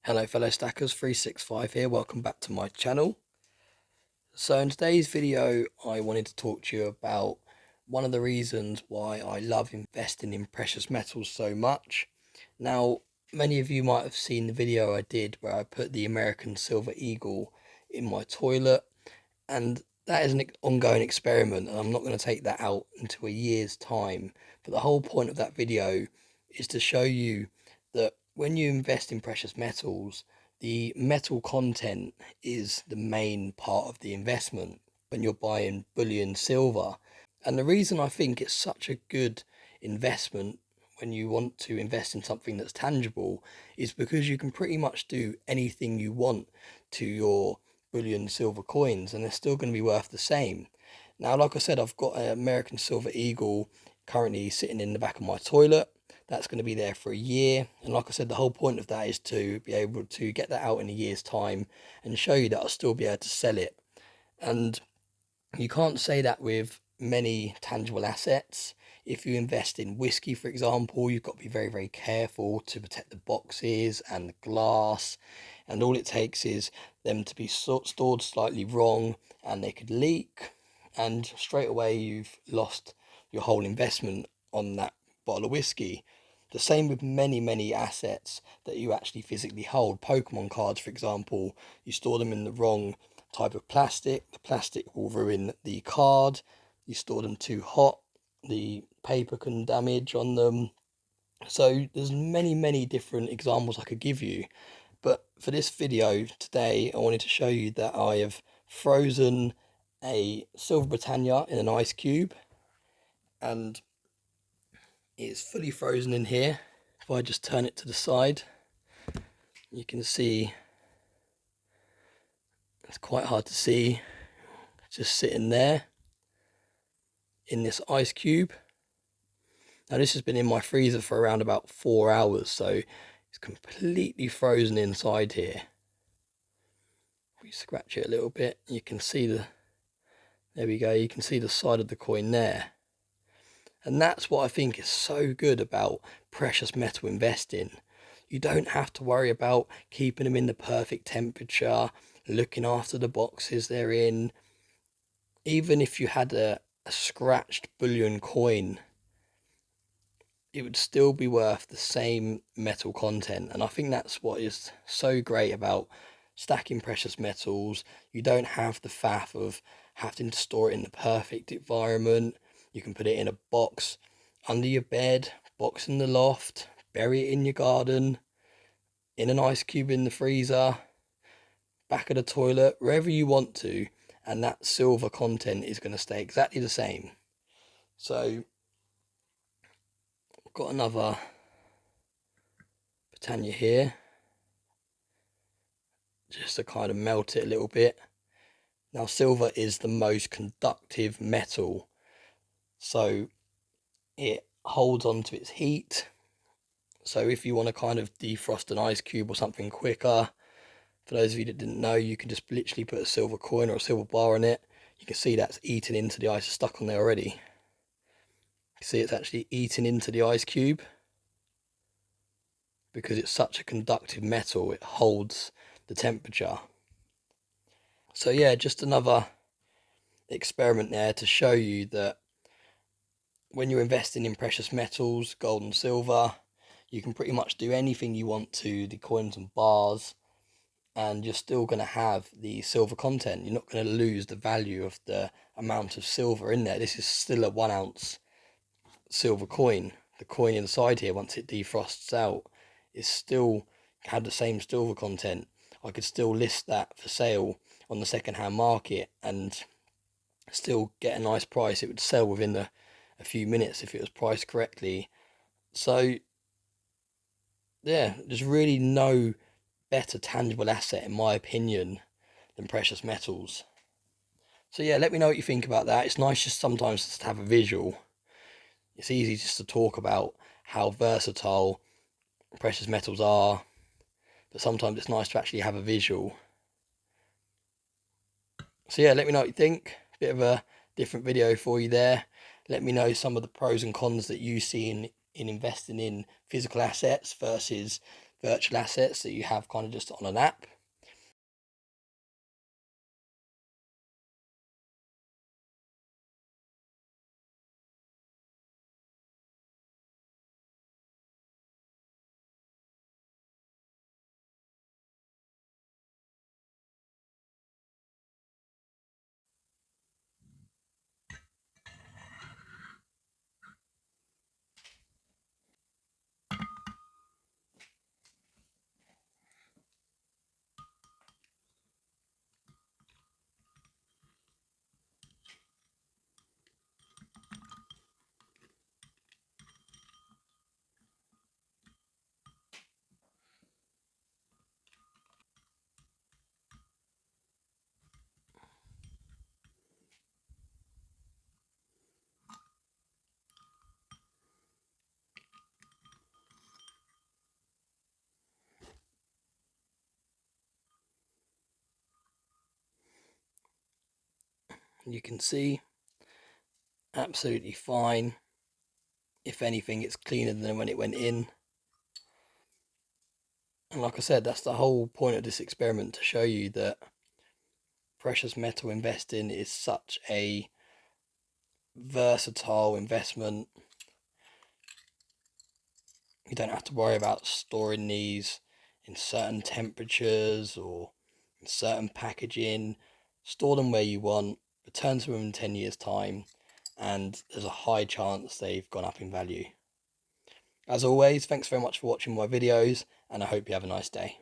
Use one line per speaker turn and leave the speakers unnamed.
Hello fellow stackers, 365 here, welcome back to my channel. So in today's video I wanted to talk to you about one of the reasons why I love investing in precious metals so much. Now many of you might have seen the video I did where I put the American Silver Eagle in my toilet, and that is an ongoing experiment and I'm not going to take that out until a year's time. But the whole point of that video is to show you that when you invest in precious metals, the metal content is the main part of the investment when you're buying bullion silver. And the reason I think it's such a good investment when you want to invest in something that's tangible is because you can pretty much do anything you want to your bullion silver coins and they're still going to be worth the same. Now, like I said, I've got an American Silver Eagle currently sitting in the back of my toilet. That's going to be there for a year. And like I said, the whole point of that is to be able to get that out in a year's time and show you that I'll still be able to sell it. And you can't say that with many tangible assets. If you invest in whiskey, for example, you've got to be very, very careful to protect the boxes and the glass. And all it takes is them to be stored slightly wrong and they could leak. And straight away, you've lost your whole investment on that bottle of whiskey. The same with many, many assets that you actually physically hold. Pokemon cards, for example, you store them in the wrong type of plastic. The plastic will ruin the card. You store them too hot, the paper can damage on them. So there's many, many different examples I could give you. But for this video today, I wanted to show you that I have frozen a Silver Britannia in an ice cube, and it's fully frozen in here. If I just turn it to the side, you can see it's quite hard to see, just sitting there in this ice cube. Now this has been in my freezer for around about 4 hours, so it's completely frozen inside here. If we scratch it a little bit, you can see there we go, you can see the side of the coin there. And that's what I think is so good about precious metal investing. You don't have to worry about keeping them in the perfect temperature, looking after the boxes they're in. Even if you had a scratched bullion coin, it would still be worth the same metal content. And I think that's what is so great about stacking precious metals. You don't have the faff of having to store it in the perfect environment. You can put it in a box under your bed, box in the loft, bury it in your garden, in an ice cube in the freezer, back of the toilet, wherever you want to, and that silver content is going to stay exactly the same. So I've got another Britannia here, just to kind of melt it a little bit. Now silver is the most conductive metal, so it holds on to its heat. So if you want to kind of defrost an ice cube or something quicker, for those of you that didn't know, you can just literally put a silver coin or a silver bar in it. You can see that's eaten into the ice, it's stuck on there already. You can see it's actually eaten into the ice cube because it's such a conductive metal, it holds the temperature. So yeah, just another experiment there to show you that when you're investing in precious metals, gold and silver, you can pretty much do anything you want to the coins and bars, and you're still going to have the silver content. You're not going to lose the value of the amount of silver in there. This is still a 1 ounce silver coin. The coin inside here, once it defrosts out, is still had the same silver content. I could still list that for sale on the second-hand market and still get a nice price. It would sell within a few minutes if it was priced correctly. So yeah, there's really no better tangible asset in my opinion than precious metals. So yeah, let me know what you think about that. It's nice just sometimes just to have a visual. It's easy just to talk about how versatile precious metals are, but sometimes it's nice to actually have a visual. So yeah, let me know what you think. Bit of a different video for you there. Let me know some of the pros and cons that you see in investing in physical assets versus virtual assets that you have kind of just on an app. You can see absolutely fine. If anything, it's cleaner than when it went in. And like I said, that's the whole point of this experiment, to show you that precious metal investing is such a versatile investment. You don't have to worry about storing these in certain temperatures or in certain packaging. Store them where you want, return to them in 10 years' time, and there's a high chance they've gone up in value. As always, thanks very much for watching my videos, and I hope you have a nice day.